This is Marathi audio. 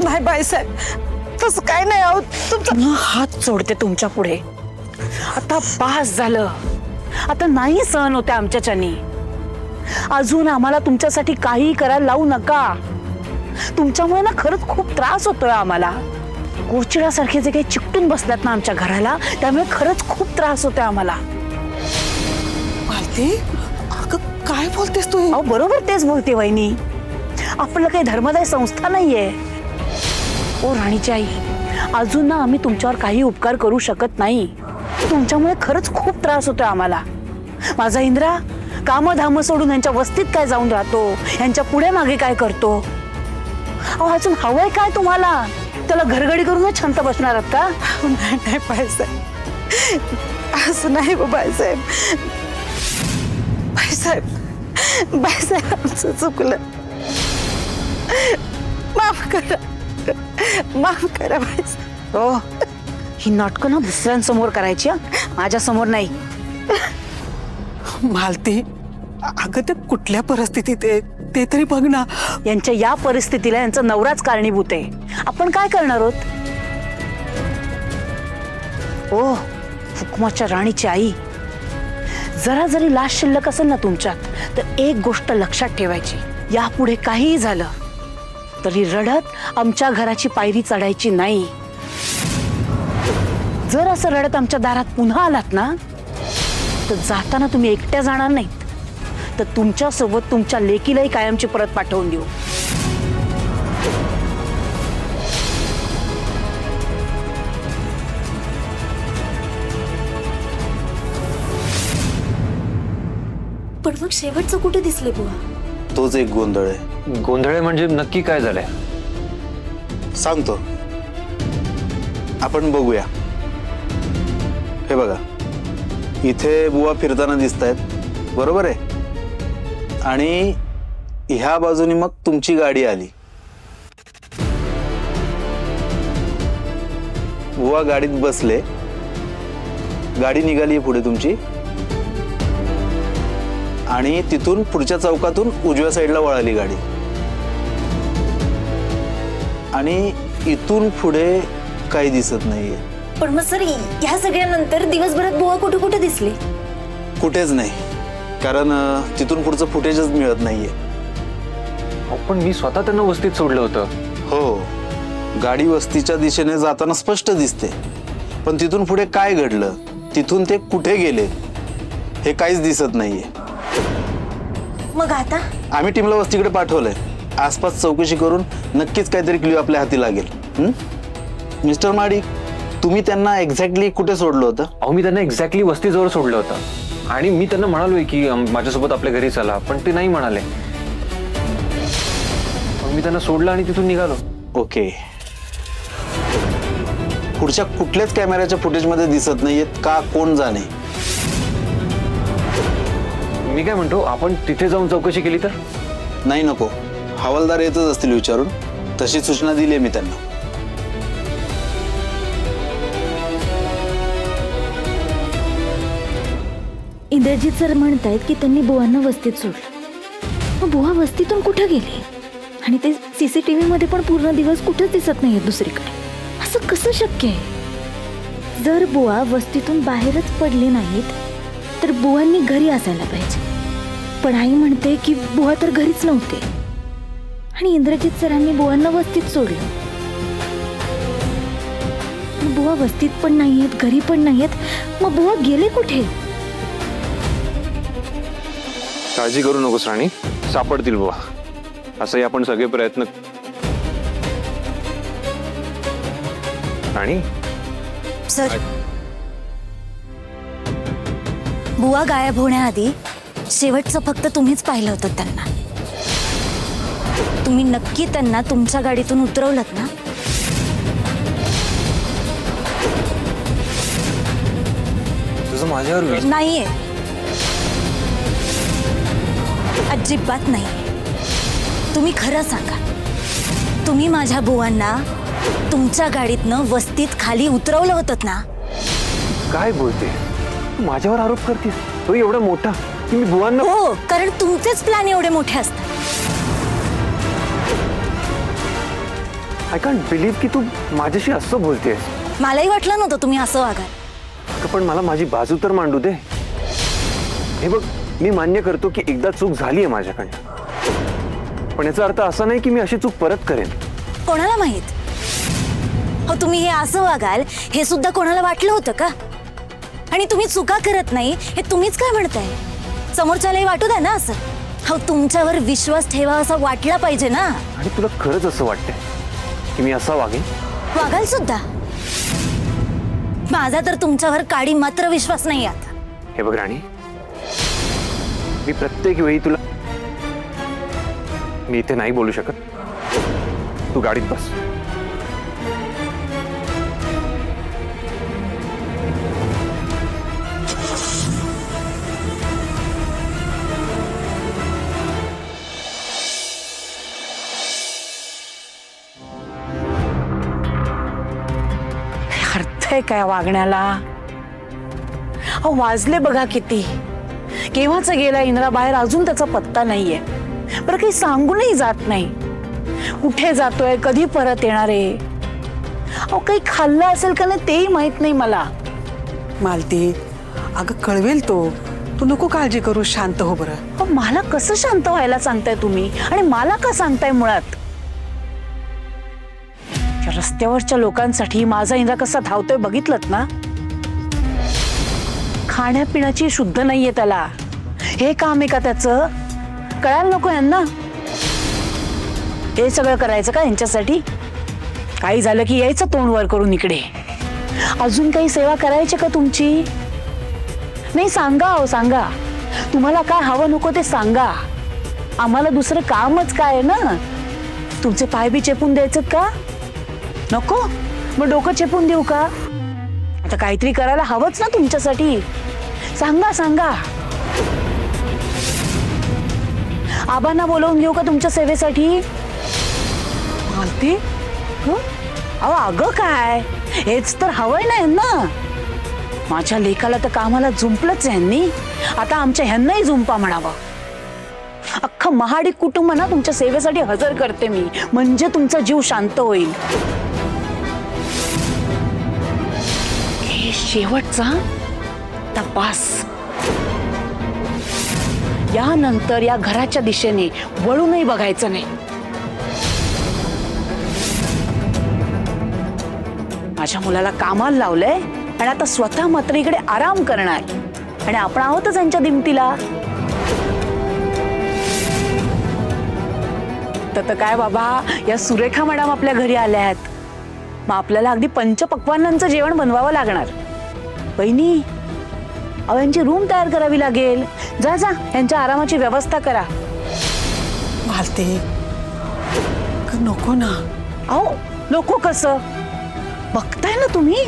नाही बाईसाहेब, तसं काय नाही. अहो तुमचा हात सोडते तुमच्या पुढे. आता बास झालं. आता नाही सहन होते आमच्याच्यानी. अजून आम्हाला तुमच्यासाठी काही करायला लावू नका. तुमच्यामुळे ना खरंच खूप त्रास होतोय आम्हाला. गोचिडासारखे जे काही चिकटून बसल्यात ना आमच्या घराला, त्यामुळे खरंच खूप त्रास होतोय आम्हाला. मालती, अगं काय बोलतेस तू? अहो बरोबर तेच बोलते वहिनी. आपलं काही धर्मदाय संस्था नाहीये. ओ राणीची आई, अजून ना आम्ही तुमच्यावर काही उपकार करू शकत नाही. तुमच्यामुळे खरंच खूप त्रास होतोय आम्हाला. माझा इंद्रा काम धाम सोडून यांच्या वस्तीत काय जाऊन राहतो, यांच्या पुढे मागे काय करतो. अहो अजून हवंय काय तुम्हाला? त्याला घरगडी करूनच शांत बसणार आहात का? नाही नाही बाईसाहेब, असं नाही बाईसाहेब. बाईसाहेब, बाईसाहेब आमचं चुकलं. माफ करा, माफ करा बाईसाहेब. हो, ही नाटकं ना दुसऱ्यांसमोर करायची, माझ्या समोर नाही. मालती, अगं ते कुठल्या परिस्थितीत आहे ते तरी बघ ना. यांच्या या परिस्थितीला यांचा नवराच कारणीभूत आहे. आपण काय करणार आहोत? ओ हुकमाच्या राणीची आई, जरा जरी लाज शिल्लक असेल ना तुमच्यात, तर एक गोष्ट लक्षात ठेवायची. यापुढे काहीही झालं तरी रडत आमच्या घराची पायरी चढायची नाही. जर असं रडत आमच्या दारात पुन्हा आलात ना, तर जाताना तुम्ही एकट्या जाणार नाहीत, तर तुमच्या सोबत तुमच्या लेकीलाही कायमची परत पाठवून देऊ. पण मग शेवटचं कुठे दिसले बुवा? तोच एक गोंधळ आहे. गोंधळ आहे म्हणजे नक्की काय झालंय? सांगतो, आपण बघूया. हे बघा, इथे बुवा फिरताना दिसतायत, बरोबर आहे. आणि ह्या बाजूनी मग तुमची गाडी आली. बुवा गाडीत बसले, गाडी निघाली पुढे तुमची, आणि तिथून पुढच्या चौकातून उजव्या साईडला वळाली गाडी. आणि इथून पुढे काही दिसत नाहीये. पण मग सर, ह्या सगळ्यानंतर दिवसभरात बुवा कुठे कुठे दिसले? कुठेच नाही, कारण तिथून पुढचं फुटेजच मिळत नाहीये. पण मी स्वतः त्यांना वस्तीत सोडलं होतं. हो, गाडी वस्तीच्या दिशेने जाताना स्पष्ट दिसते, पण तिथून पुढे काय घडलं, तिथून ते कुठे गेले, हे काहीच दिसत नाहीये. मग आता आम्ही टीमला वस्तीकडे पाठवलंय. आसपास चौकशी करून नक्कीच काहीतरी क्ल्यू आपल्या हाती लागेल. मिस्टर माडिक, तुम्ही त्यांना एक्झॅक्टली कुठे सोडलं होतं? अहो, मी त्यांना एक्झॅक्टली वस्तीजवळ सोडलं होतं. आणि मी त्यांना म्हणालोय की माझ्यासोबत आपल्या घरी चला, पण ते नाही म्हणाले. मग मी त्यांना सोडलं आणि तिथून निघालो. ओके, पुढच्या कुठल्याच कॅमेऱ्याच्या फुटेजमध्ये दिसत नाहीयेत का? कोण जाणे. मी काय म्हणतो, आपण तिथे जाऊन चौकशी केली तर? नाही, नको. हवालदार येतच असतील विचारून. तशी सूचना दिली आहे मी त्यांना. इंद्रजित सर म्हणतायत की त्यांनी बुवांना वस्तीत सोडलं. मग बुवा वस्तीतून कुठे गेले? आणि ते सीसीटीव्ही मध्ये पण पूर्ण दिवस कुठेच दिसत नाहीये दुसरीकडे. असं कसं शक्य आहे? जर बुवा वस्तीतून बाहेरच पडले नाहीत तर बुवांनी घरी असायला पाहिजे. पण आई म्हणते की बुवा तर घरीच नव्हते आणि इंद्रजित सरांनी बुवांना वस्तीत सोडलं. बुवा वस्तीत पण नाहीयेत, घरी पण नाहीयेत, मग बुवा गेले कुठे? काळजी करू नकोस राणी, सापडतील बुवा. असंही आपण सगळे प्रयत्न. राणी, सर, बुवा गायब होण्याआधी शेवटचं फक्त तुम्हीच पाहिलं होतं त्यांना. तुम्ही नक्की त्यांना तुमच्या गाडीतून उतरवलत ना? तुझं माझ्यावर विश्वास नाहीये, अजिबात नाही. तुम्ही खरं सांगा, तुम्ही माझ्या बुवांना तुमच्या गाडीतनं वस्तीत खाली उतरवलं होतं ना? काय बोलते? माझ्यावर आरोप करतेस? तो एवढा मोठा की मी बुवांना. हो, कारण तुमचेच प्लॅन एवढे मोठे असतात. आय कॅन्ट बिलीव्ह की तू माझ्याशी असं बोलतेस. मलाही वाटलं नव्हतं तुम्ही असं वागाल. पण मला माझी बाजू तर मांडू दे. हे बघ, मी मान्य करतो की एकदा चूक झाली आहे माझ्याकडनं, पण याचा अर्थ असा नाही की मी अशी चूक परत करेन. कोणाला माहित? हो, तुम्ही हे असं वागाल हे सुद्धा कोणाला वाटलं होतं का? आणि तुम्ही चुका करत नाही हे तुम्हीच काय म्हणताय? समोरच्यालाही वाटू द्या ना असं. हो, तुमच्यावर विश्वास ठेवा असं वाटला पाहिजे ना. आणि तुला खरंच असं वाटतंय की मी असा वागेन? वागाल सुद्धा. माझा तर तुमच्यावर काडी मात्र विश्वास नाही आता. हे बघ राणी, मी प्रत्येक वेळी तुला मी इथे नाही बोलू शकत. तू गाडीत बस. अर्थ आहे काय वागण्याला? अहो वाजले बघा किती. केव्हाच गेला इंद्रा बाहेर, अजून त्याचा पत्ता नाहीये. बरं काही सांगूनही जात नाही. कुठे जातोय, कधी परत येणार आहे. अहो काही खाल्लं असेल का नाही तेही माहित नाही मला. मालती, अगं कळवेल तो. तू नको काळजी करू, शांत हो बरं. अहो, मला कसं शांत व्हायला सांगताय तुम्ही? आणि मला का सांगताय मुळात? त्या रस्त्यावरच्या लोकांसाठी माझा इंद्रा कसा धावतोय बघितलंत ना? खाण्यापिण्याची शुद्ध नाहीये त्याला. हे काम आहे का त्याचं? कळायला नको यांना. हे सगळं करायचं का यांच्यासाठी? काही झालं की यायचं तोंड वर करून इकडे. अजून काही सेवा करायची का तुमची? नाही सांगा, हो सांगा. तुम्हाला काय हवं नको ते सांगा. आम्हाला दुसरं कामच काय आहे ना. तुमचे पाय बी चेपून द्यायचं का? नको, मग डोकं चेपून देऊ का? आता काहीतरी करायला हवंच ना तुमच्यासाठी. सांगा सांगा. आबांना बोलवून घेऊ का तुमच्या सेवेसाठी? मालती, अहो अगं काय, हेच तर हवंय ना यांना. माझ्या लेकाला तर कामाला झुंपलंच यांनी. आता आमच्या ह्यांनाही झुंपा म्हणावं. अख्खं महाडिक कुटुंब ना तुमच्या सेवेसाठी हजर करते मी, म्हणजे तुमचा जीव शांत होईल. हे शेवटचा तपास. यानंतर या घराच्या दिशेने वळूनही बघायचं नाही. माझ्या मुलाला कामाला लावलंय आणि आता स्वतः मात्र इकडे आराम करणार. आणि आपण आहोतच यांच्या दिमतीला. तर काय बाबा, या सुरेखा मॅडम आपल्या घरी आल्या आहेत. मग आपल्याला अगदी पंचपक्वान्नांचं जेवण बनवावं लागणार. बहिणी, अहो यांची रूम तयार करावी लागेल. जा जा, यांच्या आरामाची व्यवस्था करा. मालती, नको ना. अहो नको कसं? बघताय ना तुम्ही,